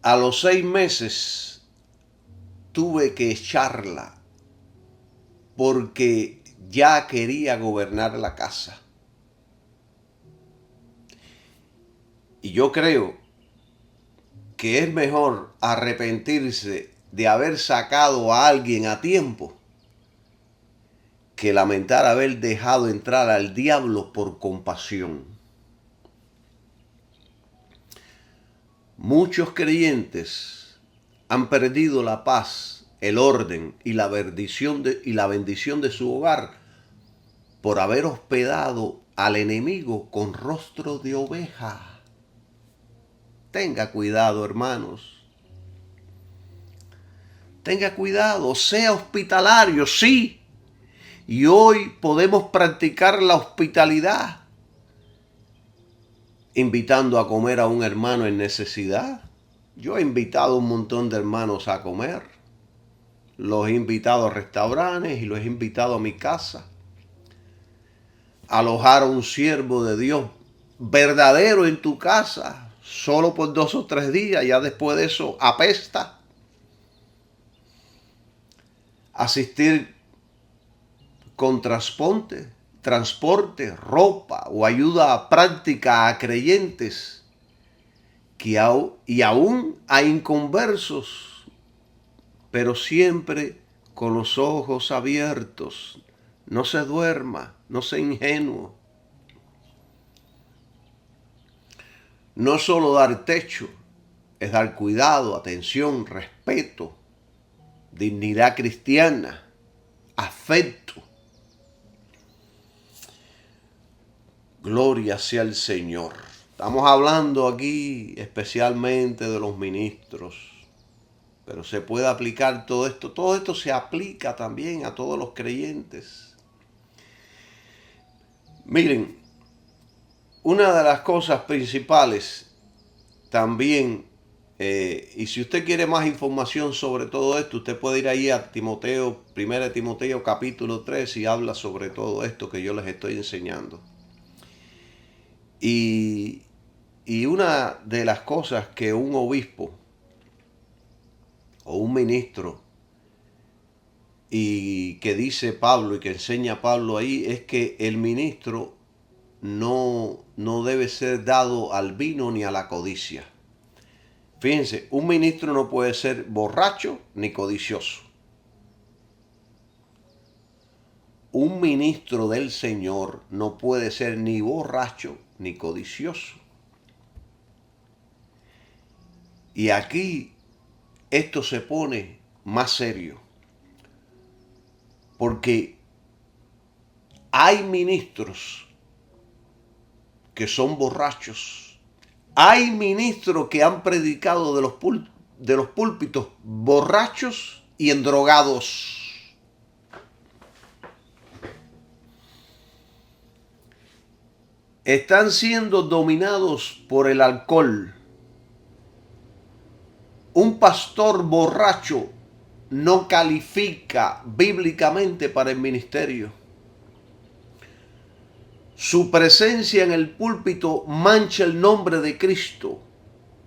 A: A los 6 meses tuve que echarla porque ya quería gobernar la casa. Y yo creo que es mejor arrepentirse de haber sacado a alguien a tiempo que lamentar haber dejado entrar al diablo por compasión. Muchos creyentes han perdido la paz, el orden y la bendición de su hogar por haber hospedado al enemigo con rostro de oveja. Tenga cuidado, hermanos. Tenga cuidado, sea hospitalario, sí. Y hoy podemos practicar la hospitalidad, invitando a comer a un hermano en necesidad. Yo he invitado a un montón de hermanos a comer. Los he invitado a restaurantes y los he invitado a mi casa. Alojar a un siervo de Dios verdadero en tu casa, solo por 2 o 3 días, ya después de eso apesta. Asistir con transporte, ropa o ayuda práctica a creyentes y aún a inconversos, pero siempre con los ojos abiertos. No se duerma, no sea ingenuo. No solo dar techo, es dar cuidado, atención, respeto, dignidad cristiana, afecto. Gloria sea el Señor. Estamos hablando aquí especialmente de los ministros, pero se puede aplicar todo esto. Todo esto se aplica también a todos los creyentes. Miren, una de las cosas principales también, y si usted quiere más información sobre todo esto, usted puede ir ahí a Timoteo, 1 Timoteo capítulo 3 y habla sobre todo esto que yo les estoy enseñando. Y una de las cosas que un obispo o un ministro y que dice Pablo y que enseña Pablo ahí es que el ministro no debe ser dado al vino ni a la codicia. Fíjense, un ministro no puede ser borracho ni codicioso. Un ministro del Señor no puede ser ni borracho ni codicioso. Y aquí esto se pone más serio, porque hay ministros que son borrachos. Hay ministros que han predicado de los púlpitos borrachos y endrogados. Están siendo dominados por el alcohol. Un pastor borracho no califica bíblicamente para el ministerio. Su presencia en el púlpito mancha el nombre de Cristo,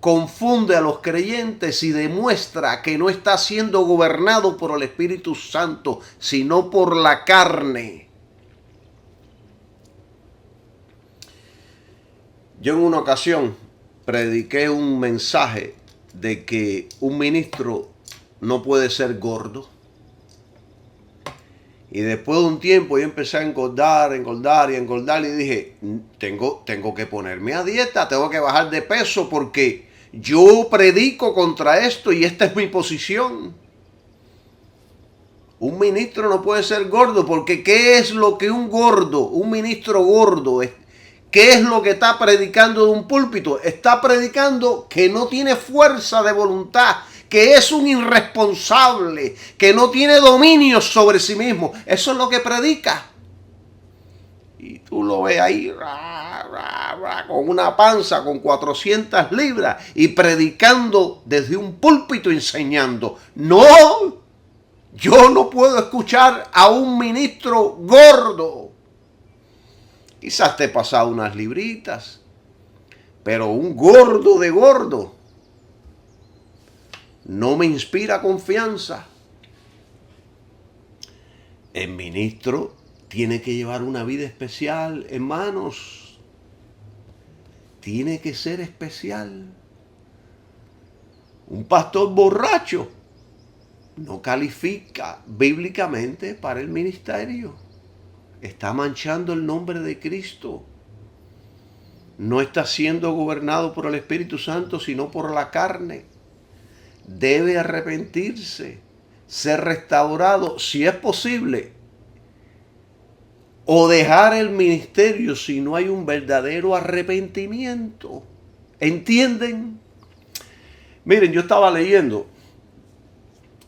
A: confunde a los creyentes y demuestra que no está siendo gobernado por el Espíritu Santo, sino por la carne. Yo en una ocasión prediqué un mensaje de que un ministro no puede ser gordo. Y después de un tiempo yo empecé a engordar y dije, tengo que ponerme a dieta, tengo que bajar de peso porque yo predico contra esto y esta es mi posición. Un ministro no puede ser gordo porque ¿qué es lo que un ministro gordo, qué es lo que está predicando de un púlpito? Está predicando que no tiene fuerza de voluntad, que es un irresponsable, que no tiene dominio sobre sí mismo. Eso es lo que predica. Y tú lo ves ahí con una panza, con 400 libras y predicando desde un púlpito enseñando. No, yo no puedo escuchar a un ministro gordo. Quizás te he pasado unas libritas, pero un gordo de gordo no me inspira confianza. El ministro tiene que llevar una vida especial, hermanos. Tiene que ser especial. Un pastor borracho no califica bíblicamente para el ministerio. Está manchando el nombre de Cristo. No está siendo gobernado por el Espíritu Santo, sino por la carne. Debe arrepentirse, ser restaurado, si es posible, o dejar el ministerio si no hay un verdadero arrepentimiento. ¿Entienden? Miren, yo estaba leyendo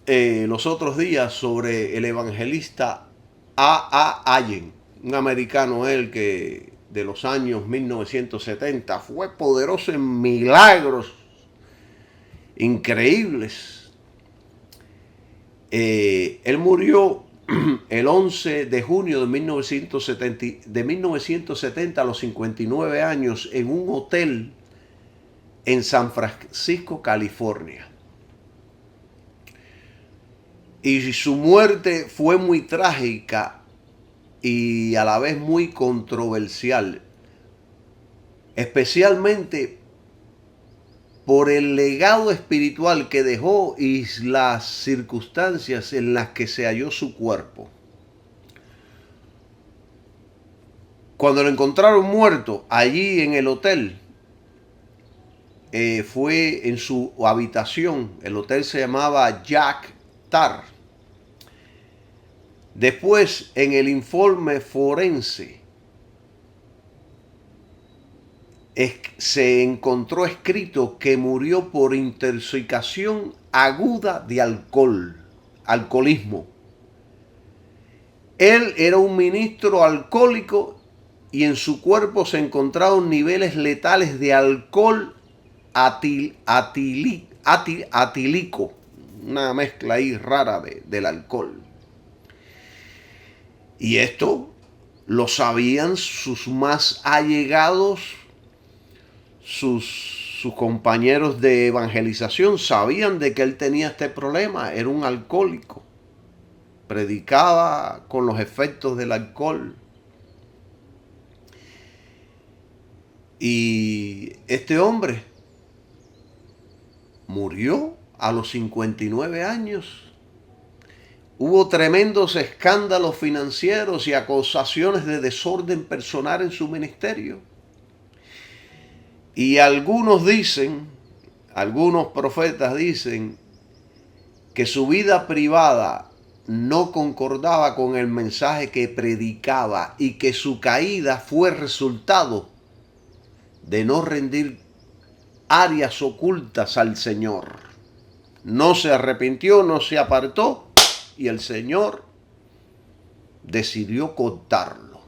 A: los otros días sobre el evangelista A. Allen, un americano él que de los años 1970 fue poderoso en milagros increíbles. Él murió el 11 de junio de 1970 a los 59 años en un hotel en San Francisco, California. Y su muerte fue muy trágica y a la vez muy controversial, especialmente por el legado espiritual que dejó y las circunstancias en las que se halló su cuerpo. Cuando lo encontraron muerto allí en el hotel, fue en su habitación. El hotel se llamaba Jack Tar. Después, en el informe forense, se encontró escrito que murió por intoxicación aguda de alcoholismo. Él era un ministro alcohólico y en su cuerpo se encontraron niveles letales de alcohol atílico, una mezcla ahí rara del alcohol. Y esto lo sabían sus más allegados, sus compañeros de evangelización sabían de que él tenía este problema, era un alcohólico, predicaba con los efectos del alcohol. Y este hombre murió a los 59 años. Hubo tremendos escándalos financieros y acusaciones de desorden personal en su ministerio. Y algunos profetas dicen que su vida privada no concordaba con el mensaje que predicaba y que su caída fue resultado de no rendir áreas ocultas al Señor. No se arrepintió, no se apartó y el Señor decidió cortarlo.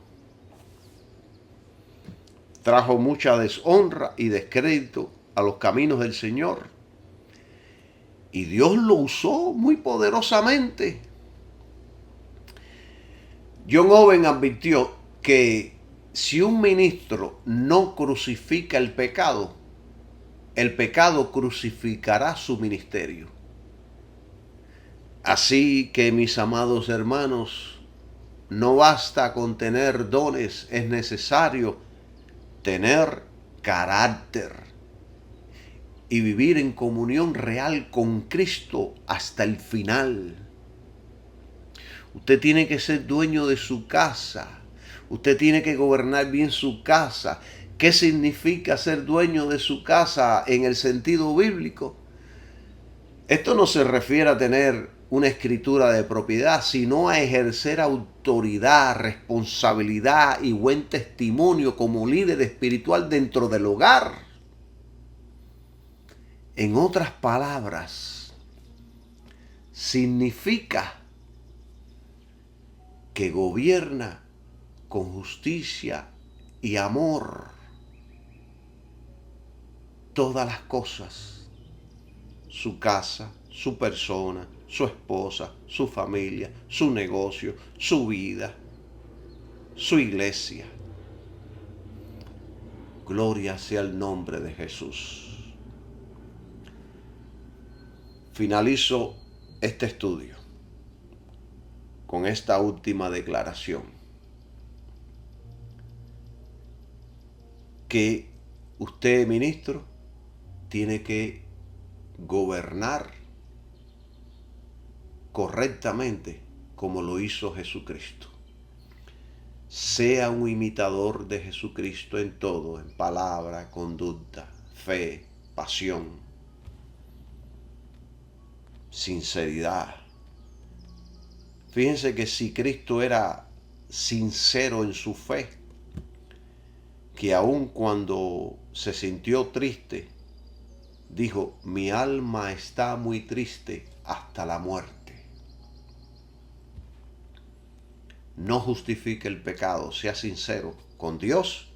A: Trajo mucha deshonra y descrédito a los caminos del Señor. Y Dios lo usó muy poderosamente. John Owen advirtió que si un ministro no crucifica el pecado crucificará su ministerio. Así que, mis amados hermanos, no basta con tener dones, es necesario tener carácter y vivir en comunión real con Cristo hasta el final. Usted tiene que ser dueño de su casa. Usted tiene que gobernar bien su casa. ¿Qué significa ser dueño de su casa en el sentido bíblico? Esto no se refiere a tener una escritura de propiedad, sino a ejercer autoridad, responsabilidad y buen testimonio como líder espiritual dentro del hogar. En otras palabras, significa que gobierna con justicia y amor todas las cosas, su casa, su persona, su esposa, su familia, su negocio, su vida, su iglesia. Gloria sea el nombre de Jesús. Finalizo este estudio con esta última declaración. Que usted, ministro, tiene que gobernar correctamente como lo hizo Jesucristo. Sea un imitador de Jesucristo en todo, en palabra, conducta, fe, pasión, sinceridad. Fíjense que si Cristo era sincero en su fe, que aun cuando se sintió triste, dijo, mi alma está muy triste hasta la muerte. No justifique el pecado, sea sincero con Dios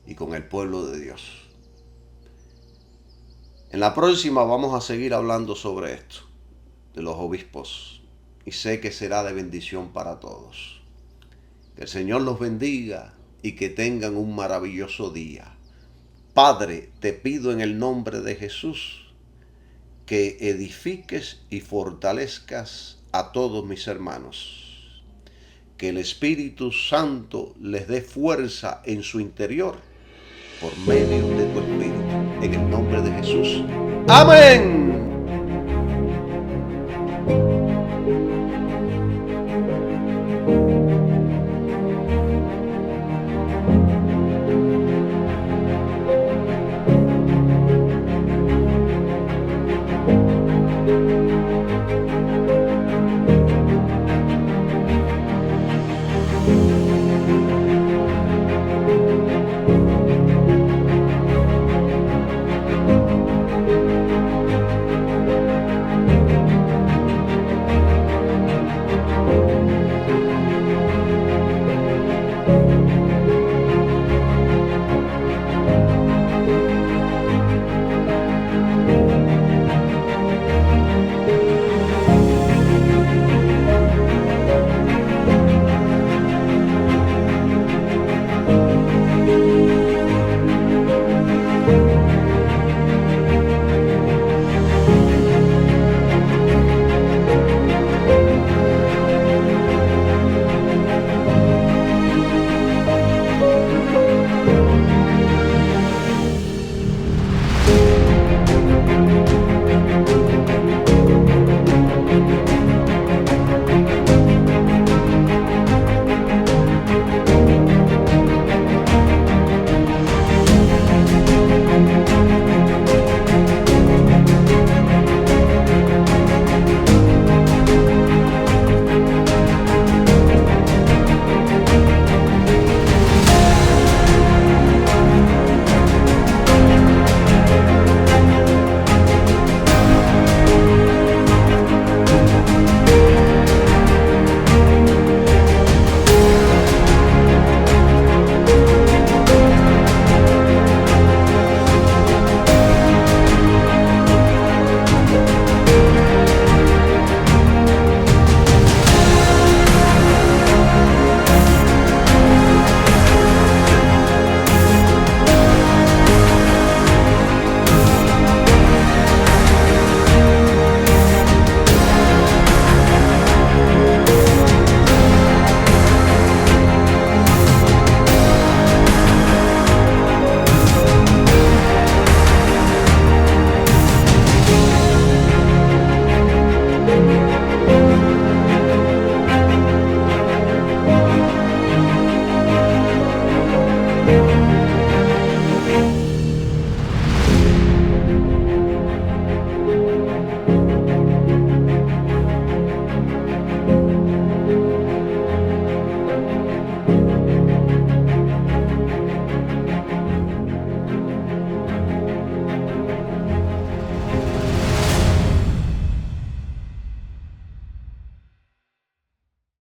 A: y con el pueblo de Dios. En la próxima vamos a seguir hablando sobre esto, de los obispos, y sé que será de bendición para todos. Que el Señor los bendiga y que tengan un maravilloso día. Padre, te pido en el nombre de Jesús que edifiques y fortalezcas a todos mis hermanos. Que el Espíritu Santo les dé fuerza en su interior por medio de tu Espíritu. En el nombre de Jesús. ¡Amén!